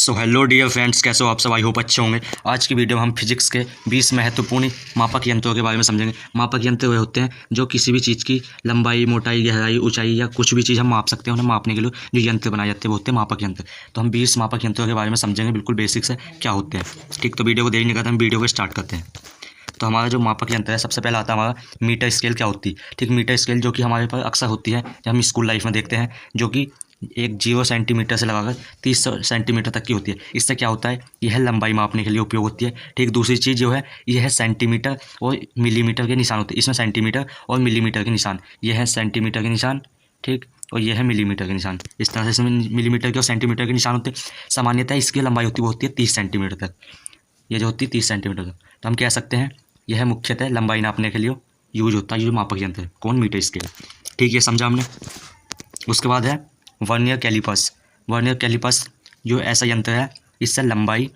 So hello dear friends, कैसे हो आप सब? आई होप अच्छे होंगे। आज की वीडियो में हम फिजिक्स के 20 महत्वपूर्ण मापक यंत्रों के बारे में समझेंगे। मापक यंत्र वे होते हैं जो किसी भी चीज़ की लंबाई, मोटाई, गहराई, ऊंचाई या कुछ भी चीज़ हम माप सकते हैं। उन्हें मापने के लिए जो यंत्र बनाए जाते हैं वो होते हैं मापक यंत्र। तो हम 20 मापक यंत्रों के बारे में समझेंगे, बिल्कुल बेसिक से क्या होते हैं। ठीक, तो वीडियो को देरी नहीं करते, हम वीडियो को स्टार्ट करते हैं। तो हमारा जो मापक यंत्र है, सबसे पहले आता है हमारा मीटर स्केल। क्या होती है? ठीक, मीटर स्केल जो कि हमारे पास अक्सर होती है, जब हम स्कूल लाइफ में देखते हैं, जो कि 0 सेंटीमीटर से लगाकर 30 सेंटीमीटर तक की होती है। इससे क्या होता है, यह लंबाई मापने के लिए उपयोग होती है। ठीक, दूसरी चीज़ जो है, यह है सेंटीमीटर और मिलीमीटर के निशान होते हैं। इसमें सेंटीमीटर और मिलीमीटर के निशान, यह है सेंटीमीटर के निशान, ठीक, और यह है मिलीमीटर के निशान। इस तरह से इसमें मिलीमीटर के और सेंटीमीटर के निशान होते हैं। सामान्यतः इसकी लंबाई होती है, वो होती है 30 सेंटीमीटर तक। ये जो होती है 30 सेंटीमीटर तक। तो हम कह सकते हैं यह मुख्यतः लंबाई नापने के लिए यूज होता है, ये जो मापक यंत्र है। कौन? Metre scale. ठीक, ये समझा हमने। उसके बाद है वर्नियर कैलिपर्स। वर्नियर कैलिपर्स जो ऐसा यंत्र है, इससे लंबाई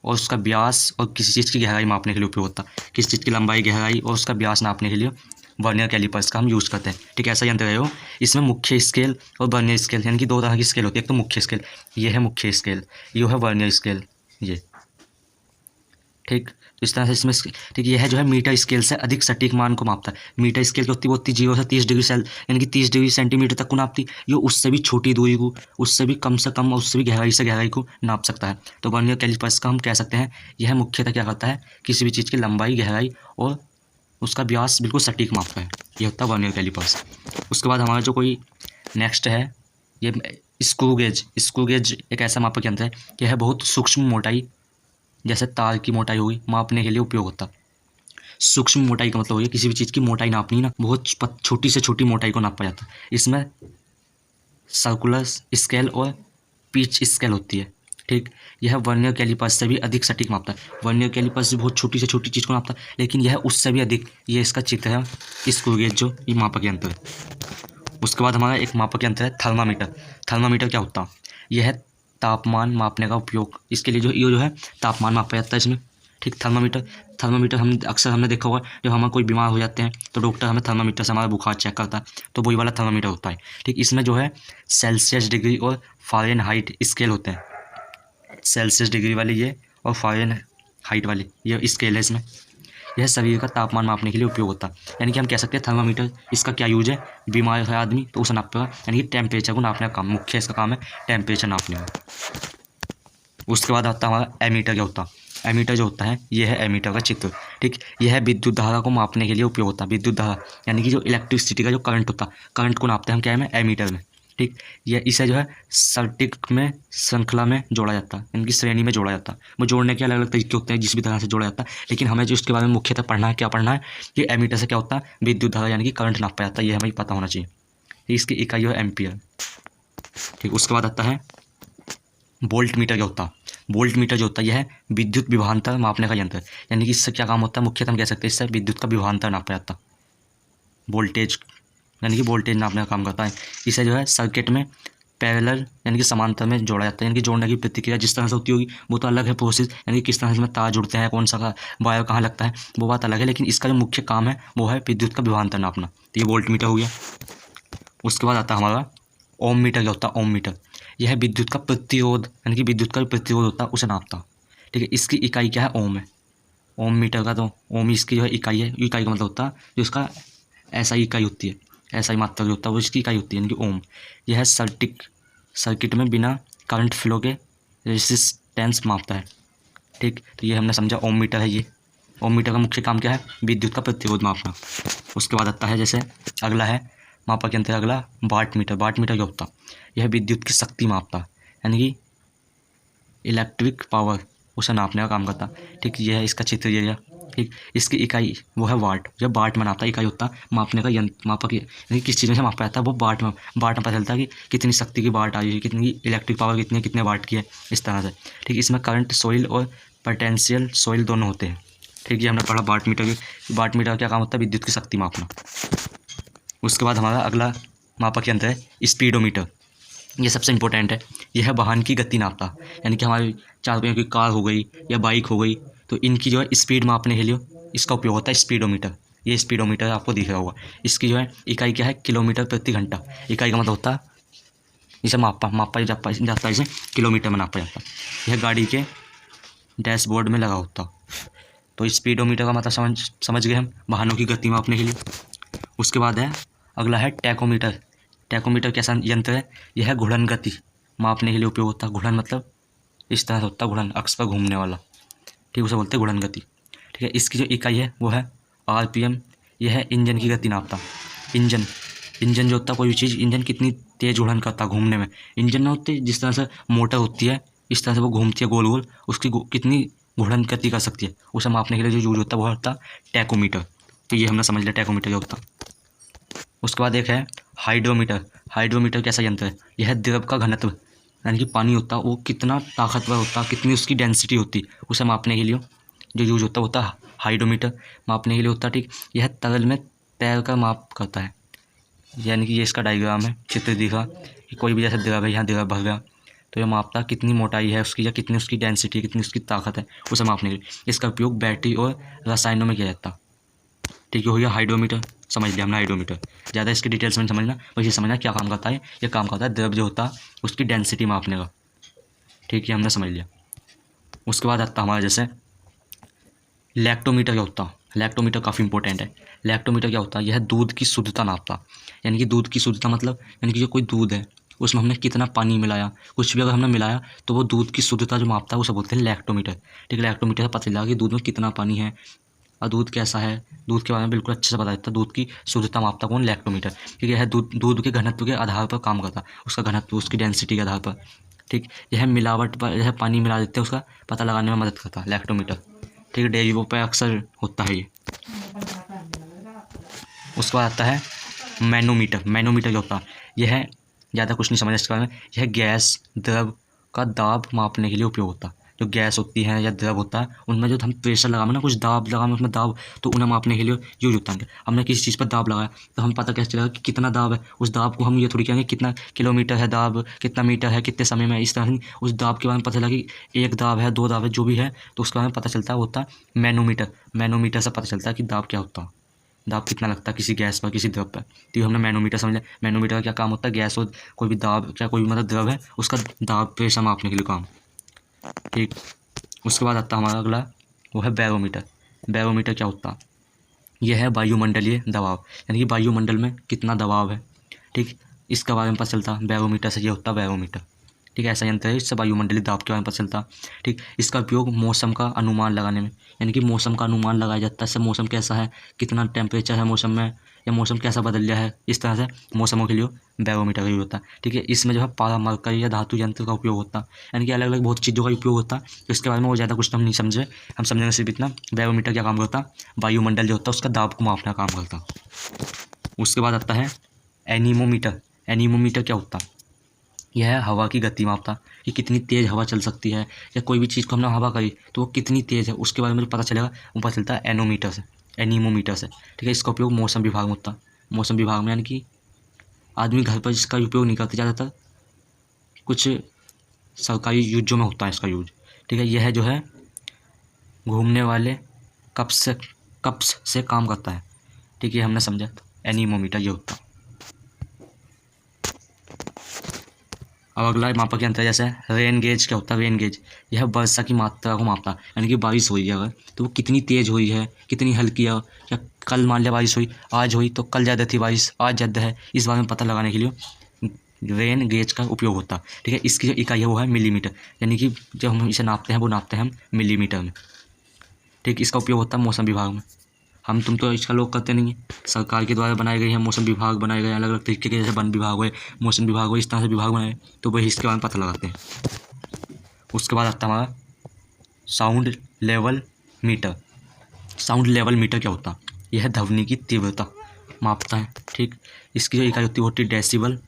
और उसका व्यास और किसी चीज़ की गहराई मापने के लिए उपयोग होता है। किसी चीज़ की लंबाई, गहराई और उसका व्यास नापने के लिए वर्नियर कैलिपर्स का हम यूज़ करते हैं। ठीक, ऐसा यंत्र है वो। इसमें मुख्य स्केल और वर्नियर स्केल यानी कि दो तरह की स्केल होती है। एक तो मुख्य स्केल, ये है मुख्य स्केल, ये है वर्नियर स्केल, ये। ठीक, तो इस तरह से इसमें ठीक, यह है जो है मीटर स्केल से अधिक सटीक मान को मापता है। मीटर स्केल की होती है वो होती 0 से 30 डिग्री सेल यानी कि 30 डिग्री सेंटीमीटर तक को नापती। ये उससे भी छोटी दूरी को, उससे भी कम से कम और उससे भी गहराई से गहराई को नाप सकता है। तो वर्नियर कैलिपर्स का हम कह सकते हैं यह मुख्यतः क्या करता है, किसी भी चीज़ की लंबाई, गहराई और उसका व्यास बिल्कुल सटीक मापता है। ये होता है वर्नियर कैलिपर्स। उसके बाद हमारा जो कोई नेक्स्ट है, ये स्क्रू गेज। स्क्रू गेज एक ऐसा मापक यंत्र है, यह बहुत सूक्ष्म मोटाई, जैसे तार की मोटाई हुई, मापने के लिए उपयोग होता है। सूक्ष्म मोटाई का मतलब हो गया किसी भी चीज़ की मोटाई नापनी ना, बहुत छोटी से छोटी मोटाई को नापा जाता है। इसमें सर्कुलर स्केल और पिच स्केल होती है। ठीक, यह वर्नियर कैलिपर्स से भी अधिक सटीक मापता है। वर्नियर कैलिपर्स बहुत छोटी से छोटी चीज़ को नापता है, लेकिन यह उससे भी अधिक, ये इसका चित्र है, स्क्रू गेज जो ये मापक यंत्र है। उसके बाद हमारा एक मापक यंत्र है थर्मामीटर। थर्मामीटर क्या होता है? यह है तापमान मापने का उपयोग। इसके लिए जो है तापमान मापा जाता है इसमें। ठीक, थर्मामीटर। थर्मामीटर हम अक्सर हमने देखा होगा, जब हम कोई बीमार हो जाते हैं तो डॉक्टर हमें थर्मामीटर से हमारा बुखार चेक करता है, तो वही वाला थर्मामीटर होता है। ठीक, इसमें जो है सेल्सियस डिग्री और फ़ारेनहाइट स्केल होते हैं। सेल्सियस डिग्री वाली ये और फ़ारेनहाइट वाली ये स्केल है इसमें। यह शरीर का तापमान मापने के लिए उपयोग होता है। यानी कि हम कह सकते हैं थर्मामीटर, इसका क्या यूज है, बीमार है आदमी तो उसे नापेगा, यानी कि टेम्परेचर को नापने का काम, मुख्य इसका काम है टेम्परेचर नापने का। उसके बाद आता है हमारा एमीटर। क्या होता है? एमीटर जो होता है, यह है एमीटर का चित्र। ठीक, यह है विद्युत धारा को मापने के लिए उपयोग होता है। विद्युत धारा यानी कि जो इलेक्ट्रिसिटी का जो करंट होता है, करंट को नापते हैं हम क्या में, एमीटर में। ठीक, यह इसे जो है सर्किट में श्रृंखला में जोड़ा जाता है, इनकी श्रेणी में जोड़ा जाता है। वो जोड़ने के अलग अलग तरीके होते हैं, जिस भी तरह से जोड़ा जाता है, लेकिन हमें जो इसके बारे में मुख्यतः पढ़ना है, क्या पढ़ना है कि एमीटर से क्या होता है, विद्युत धारा यानी कि करंट नापा जाता है। ये हमें पता होना चाहिए। इसकी इकाई है एम्पियर। ठीक, उसके बाद आता है वोल्ट मीटर। क्या होता है? वोल्ट मीटर जो होता है, यह है विद्युत विभवांतर मापने का यंत्र। यानी कि इससे क्या काम होता है, मुख्यतः हम कह सकते हैं इससे विद्युत का विभवांतर नापा जाता है। वोल्टेज यानी कि वोल्टेज नापने का काम करता है। इसे जो है सर्किट में पैरेलल यानी कि समांतर में जोड़ा जाता है। यानी कि जोड़ने की प्रतिक्रिया जिस तरह से होती होगी वो तो अलग है प्रोसेस, यानी कि किस तरह से इसमें तार जुड़ते हैं, कौन सा वायर कहाँ लगता है, वो बात अलग है, लेकिन इसका जो मुख्य काम है वो है विद्युत का विभवांतर नापना। तो ये वोल्ट मीटर हो गया। उसके बाद आता है हमारा ओम मीटर। क्या होता है? ओम मीटर यह है विद्युत का प्रतिरोध, यानी कि विद्युत का प्रतिरोध होता है उसे नापता। ठीक है, इसकी इकाई क्या है, ओम है। ओम मीटर का तो ओम इसकी जो है इकाई है। इकाई का मतलब होता है जो इसका ऐसा इकाई होती है, ऐसा ही मात्रा जो होता है वो इसकी इकाई होती है, यानी कि ओम। यह है सर्किट में बिना करंट फ्लो के रेजिस्टेंस मापता है। ठीक, तो ये हमने समझा ओम मीटर है। ये ओम मीटर का मुख्य काम क्या है, विद्युत का प्रतिरोध मापना। उसके बाद आता है जैसे अगला है मापक यंत्र, अगला वाट मीटर। वाट मीटर क्या होता है? यह विद्युत की शक्ति मापता है, यानी कि इलेक्ट्रिक पावर उसे नापने का काम करता है। ठीक, यह है इसका चित्र ये। ठीक, इसकी इकाई वो है वाट। जब वाट में नापता है, इकाई होता है मापने का यंत्र, मापक यानी किस चीज़ में से मापा जाता है वो वाट में पता चलता है कि कितनी शक्ति की वाट आई है, कितनी इलेक्ट्रिक पावर कितने वाट की है, इस तरह से। ठीक, इसमें करंट सॉइल और पोटेंशियल सॉइल दोनों होते हैं। ठीक, ये हमने पढ़ा वाट मीटर की। वाट मीटर का क्या काम होता है, विद्युत की शक्ति मापना। उसके बाद हमारा अगला मापक यंत्र है स्पीडोमीटर। ये सबसे इंपॉर्टेंट है। यह है वाहन की गति नापता, यानी कि हमारी चार पहियों की कार हो गई या बाइक हो गई, तो इनकी जो है स्पीड मापने के लिए इसका उपयोग होता है स्पीडोमीटर। ये स्पीडोमीटर आपको दिख रहा होगा। इसकी जो है इकाई क्या है, किलोमीटर प्रति घंटा। इकाई का मतलब होता है इसे मापा जाता है, इसे किलोमीटर में नापा जाता है। यह गाड़ी के डैशबोर्ड में लगा होता। तो स्पीडोमीटर का मतलब समझ गए हम, वाहनों की गति मापने के लिए। उसके बाद है अगला है टैकोमीटर। टैकोमीटर कैसा यंत्र है? यह है घुड़न गति मापने के लिए उपयोग होता है। घुड़न मतलब इस तरह से होता है, घुड़न अक्ष पर घूमने वाला, ठीक, उसे बोलते हैं घुड़न गति। ठीक है, इसकी जो इकाई है वो है RPM। यह है इंजन की गति नापता। इंजन जो होता है, कोई भी चीज़, इंजन कितनी तेज उड़न करता है घूमने में। इंजन ना होती जिस तरह से मोटर होती है, इस तरह से वो घूमती है गोल गोल, उसकी कितनी घुड़न गति कर सकती है, उसे मापने के लिए जो यूज होता है वो होता है टैकोमीटर। तो ये हमने समझ लिया टैकोमीटर क्या होता है। उसके बाद एक है हाइड्रोमीटर। हाइड्रोमीटर कैसा यंत्र है? यह है द्रव का घनत्व, यानी कि पानी होता है वो कितना ताकतवर होता है, कितनी उसकी डेंसिटी होती, उसे मापने के लिए जो यूज होता है हाइड्रोमीटर मापने के लिए होता है। ठीक, यह तरल में तैरकर माप करता है, यानी कि ये इसका डायग्राम है, चित्र दिखा कि कोई भी जैसे द्रव है, यहाँ द्रव भर गया तो ये मापता कितनी मोटाई है उसकी, या कितनी उसकी डेंसिटी, कितनी उसकी ताकत है, उसे मापने के लिए। इसका उपयोग बैटरी और रसायनों में किया जाता। ठीक है, हो गया हाइड्रोमीटर, समझ लिया हमने हाइड्रोमीटर। ज़्यादा इसकी डिटेल्स में समझना, बस ये समझना क्या काम करता है। ये काम करता है द्रव जो होता है उसकी डेंसिटी मापने का। ठीक है, हमने समझ लिया। उसके बाद आता हमारा जैसे लैक्टोमीटर क्या होता है। लैक्टोमीटर काफ़ी इंपॉर्टेंट है। लैक्टोमीटर क्या होता है? यह दूध की शुद्धता नापता, यानी कि दूध की शुद्धता मतलब यानी कि जो कोई दूध है उसमें हमने कितना पानी मिलाया, कुछ भी अगर हमने मिलाया तो वो दूध की शुद्धता जो मापता है उसे बोलते हैं लैक्टोमीटर। ठीक है, लैक्टोमीटर से पता चला कि दूध में कितना पानी है और दूध कैसा है, दूध के बारे में बिल्कुल अच्छे से पता चलता है। दूध की शुद्धता मापता कौन? लैक्टोमीटर। ठीक है, यह दूध के घनत्व के आधार पर काम करता है, उसका घनत्व उसकी डेंसिटी के आधार पर। ठीक, यह मिलावट पर, यह पानी मिला देते हैं उसका पता लगाने में मदद करता है लैक्टोमीटर। ठीक है, डेयरी पे अक्सर होता है ये। उसके बाद आता है मैनोमीटर। मैनोमीटर क्या होता है? यह है, ज़्यादा कुछ नहीं समझना इसके बारे में, यह गैस द्रव का दाब मापने के लिए उपयोग होता है। जो गैस होती है या द्रव होता है उनमें जो हम प्रेशर लगाएं ना, कुछ दाब लगाएं उसमें दाब, तो उन्हें मापने के लिए यूज होता है। हमने किसी चीज़ पर दाब लगाया तो हम पता कैसे चलेगा कि कितना दाब है। उस दाब को हम ये थोड़ी कहेंगे कितना किलोमीटर है दाब, कितना मीटर है, कितने समय में, इस तरह से उस दाब के बारे में पता चला कि एक दाब है, दो दाब है, जो भी है, तो उसके बारे में पता चलता है, होता है मैनोमीटर। मैनोमीटर से पता चलता है कि दाब क्या होता है, दाब कितना लगता है किसी गैस पर, किसी द्रव पर। तो ये हमने मैनोमीटर समझ लिया। मैनोमीटर का क्या काम होता है? गैस और कोई भी दाब, क्या कोई भी मतलब द्रव है उसका दाब प्रेशर मापने के लिए काम। ठीक, उसके बाद आता है हमारा अगला, वो है बैरोमीटर। बैरोमीटर क्या होता है? यह है वायुमंडलीय दबाव, यानी कि वायुमंडल में कितना दबाव है। ठीक, इसका बारे में पता चलता है बैरोमीटर से, ये होता है बैरोमीटर। ठीक है, ऐसा यंत्र है, इससे वायुमंडलीय दाब के बारे में पता चलता। ठीक, इसका उपयोग मौसम का अनुमान लगाने में, यानी कि मौसम का अनुमान लगाया जाता है, इससे मौसम कैसा है, कितना टेम्परेचर है मौसम में, या मौसम कैसा बदल गया है, इस तरह से मौसमों के लिए बैरोमीटर का यूज होता है। ठीक है, इसमें जो है पारा, मरकरी या धातु यंत्र का उपयोग होता है, यानी कि अलग अलग बहुत चीज़ों का उपयोग होता है। तो इसके बारे में वो ज़्यादा कुछ तो हम नहीं समझे, हम समझेंगे सिर्फ इतना, बैरोमीटर क्या काम करता, वायुमंडल जो होता है उसका दाब को मापना काम करता। उसके बाद आता है एनीमोमीटर। एनीमोमीटर क्या होता है? यह है हवा की गति मापता, कि कितनी तेज़ हवा चल सकती है, या कोई भी चीज़ को हमने हवा करी तो वो कितनी तेज़ है, उसके बारे में जो पता चलेगा वो पता चलता है एनोमीटर से, एनीमोमीटर से। ठीक है, इसका उपयोग मौसम विभाग में होता है। मौसम विभाग में यानी कि आदमी घर पर इसका उपयोग नहीं करते ज़्यादातर, कुछ सरकारी यूजों में होता है इसका यूज। ठीक है, यह जो है घूमने वाले कप्स से काम करता है। ठीक है, हमने समझा, एनीमोमीटर ये होता है। अब अगला मापक यंत्र जैसे रेन गेज क्या होता है? रेन गेज यह वर्षा की मात्रा को मापता है, यानी कि बारिश हुई है अगर तो वो कितनी तेज़ हुई है, कितनी हल्की है, या कल मान लिया बारिश हुई, आज हुई तो कल ज़्यादा थी बारिश, आज ज़्यादा है, इस बारे में पता लगाने के लिए रेन गेज का उपयोग होता है। ठीक है, इसकी जो इकाई है वो है मिलीमीटर, यानी कि जब हम इसे नापते हैं वो नापते हैं हम मिलीमीटर में। ठीक, इसका उपयोग होता है मौसम विभाग में। हम तुम तो इसका लोग करते नहीं है, सरकार के द्वारा बनाए गए हैं मौसम विभाग, बनाए गए अलग अलग तरीके के, जैसे वन विभाग हुए, मौसम विभाग हुए, इस तरह से विभाग बनाए, तो वही इसके बारे में पता लगाते हैं। उसके बाद आता है हमारा sound level meter. Sound level meter क्या होता है? यह ध्वनि की तीव्रता मापता है। ठीक, इसकी जो इकाई होती है वो होती है डेसिबल।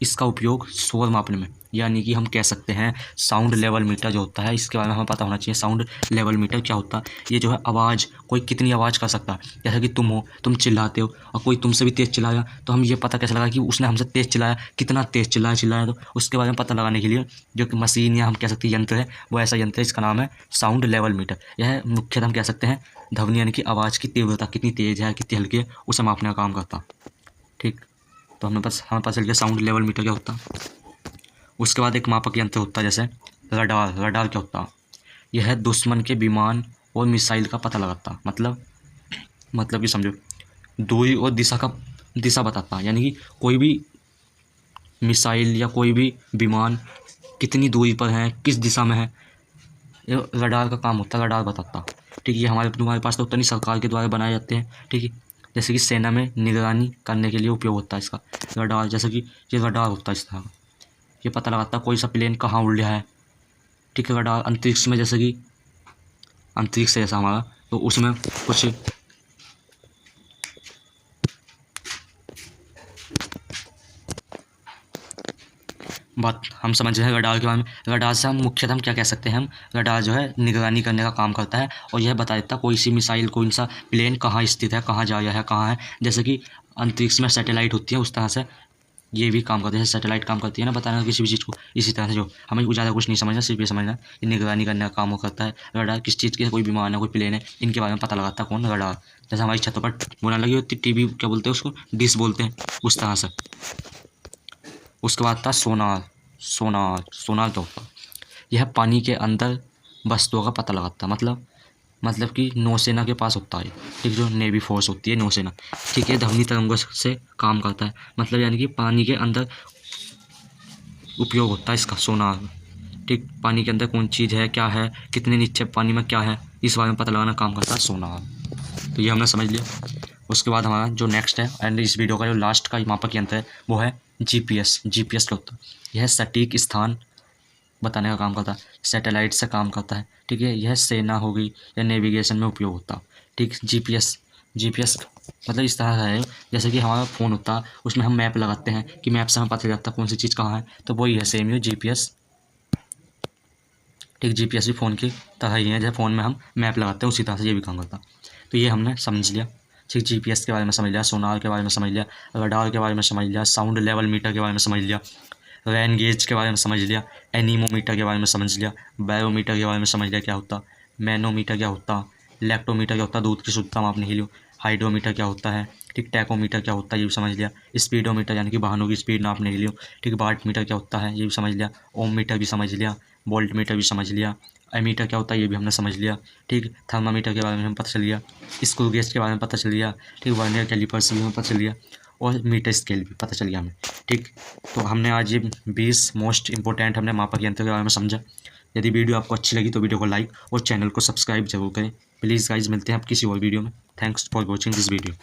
इसका उपयोग शोर मापने में, यानी कि हम कह सकते हैं साउंड लेवल मीटर जो होता है, इसके बारे में हमें पता होना चाहिए। साउंड लेवल मीटर क्या होता है? ये जो है आवाज़, कोई कितनी आवाज़ कर सकता है, जैसे कि तुम हो, तुम चिल्लाते हो और कोई तुमसे भी तेज़ चिल्लाया, तो हम ये पता कैसे लगा कि उसने हमसे तेज़ चिल्लाया, कितना तेज़ चिल्लाया, तो उसके बारे में पता लगाने के लिए जो कि मशीन या हम कह सकते हैं यंत्र है, वो ऐसा यंत्र है, इसका नाम है साउंड लेवल मीटर। यह मुख्यतः हम कह सकते हैं ध्वनि यानी कि आवाज़ की तीव्रता कितनी तेज़ है, कितनी हल्की है, उसे मापने का काम करता। ठीक, तो हमें पता चल गया साउंड लेवल मीटर क्या होता है। उसके बाद एक मापक यंत्र होता है जैसे रडार। रडार क्या होता है? यह दुश्मन के विमान और मिसाइल का पता लगाता, मतलब कि समझो दूरी और दिशा बताता है, यानी कि कोई भी मिसाइल या कोई भी विमान कितनी दूरी पर है, किस दिशा में है, ये रडार का काम होता है, रडार बताता। ठीक है, ये तुम्हारे पास तो उतना नहीं, सरकार के द्वारा बनाए जाते हैं। ठीक है, जैसे कि सेना में निगरानी करने के लिए उपयोग होता है इसका रडार। जैसे कि ये रडार होता है इस तरह का, ये पता लगाता है कोई सा प्लेन कहाँ उड़ रहा है। ठीक है, रडार अंतरिक्ष में, जैसे कि अंतरिक्ष है जैसा हमारा, तो उसमें कुछ बात हम समझ रहे हैं रडार के बारे में। रडार से हम मुख्यतः हम क्या कह सकते हैं, हम रडार जो है निगरानी करने का काम करता है और यह बता देता है कोई सी मिसाइल, कोई सा प्लेन कहाँ स्थित है, कहाँ जा रहा है, कहाँ है। जैसे कि अंतरिक्ष में सैटेलाइट होती है, उस तरह से ये भी काम करते हैं। सैटेलाइट काम करती है ना, बताना किसी भी चीज़ को। इसी तरह से जो हमें ज़्यादा कुछ नहीं समझना, सिर्फ ये समझना ये निगरानी करने का काम वो करता है। रडार किस चीज़ की, कोई विमान है, कोई प्लेन है, इनके बारे में पता लगाता है कौन? रडार। जैसे हमारी छतों पर बोलने लगी होती टीवी, क्या बोलते हैं उसको, डिश बोलते हैं, उस तरह से। उसके बाद था सोनार। सोनार क्या होता है? यह पानी के अंदर वस्तुओं का पता लगाता है, मतलब कि नौसेना के पास होता है। ठीक, जो नेवी फोर्स होती है नौसेना। ठीक है, ध्वनि तरंगों से काम करता है, मतलब यानी कि पानी के अंदर उपयोग होता है इसका सोनार। ठीक, पानी के अंदर कौन चीज़ है, क्या है, कितने नीचे पानी में क्या है, इस बारे में पता लगाना काम करता है सोनार। तो ये हमने समझ लिया। उसके बाद हमारा जो नेक्स्ट है एंड इस वीडियो का जो लास्ट का मापक यंत्र है वो है जीपीएस। जीपीएस क्या होता है? यह सटीक स्थान बताने का काम करता है, सैटेलाइट से काम करता है। ठीक है, यह सेना हो गई या नेविगेशन में उपयोग होता है। ठीक, जीपीएस मतलब इस तरह है, जैसे कि हमारा फ़ोन होता है, उसमें हम मैप लगाते हैं कि मैप से हमें पता चल जाता है कौन सी चीज़ कहाँ है, तो वही है सेम ही जीपीएस। ठीक, जीपीएस भी फ़ोन की तरह ही है, जैसे फ़ोन में हम मैप लगाते हैं उसी तरह से ये भी काम करता है। तो ये हमने समझ लिया। ठीक, जीपीएस के बारे में समझ लिया, सोनार के बारे में समझ लिया, रडार के बारे में समझ लिया, साउंड लेवल मीटर के बारे में समझ लिया, रेन गेज के बारे में समझ लिया, एनीमोमीटर के बारे में समझ लिया, बैरोमीटर के बारे में समझ लिया क्या होता, मैनोमीटर क्या होता, लैक्टोमीटर क्या होता, दूध की शुद्धता मापने के लिए, हाइड्रोमीटर क्या होता है। ठीक, टैकोमीटर क्या होता है ये भी समझ लिया, स्पीडोमीटर यानी कि वाहनों की स्पीड नापने के लिए। ठीक, वाट मीटर क्या होता है ये भी समझ लिया, ओम मीटर भी समझ लिया, वोल्ट मीटर भी समझ लिया, एमीटर क्या होता है ये भी हमने समझ लिया। ठीक, थर्मामीटर के बारे में हमें पता चल लिया, स्क्रू गेज के बारे में पता चल लिया। ठीक, वर्नियर कैलिपर्स भी हमें पता चल लिया और मीटर स्केल भी पता चल गया हमें। ठीक, तो हमने आज ये 20 मोस्ट इंपॉर्टेंट हमने मापक यंत्र के बारे में समझा। यदि वीडियो आपको अच्छी लगी तो वीडियो को लाइक और चैनल को सब्सक्राइब जरूर करें प्लीज़ गाइज। मिलते हैं आप किसी और वीडियो में। Thanks for watching this video.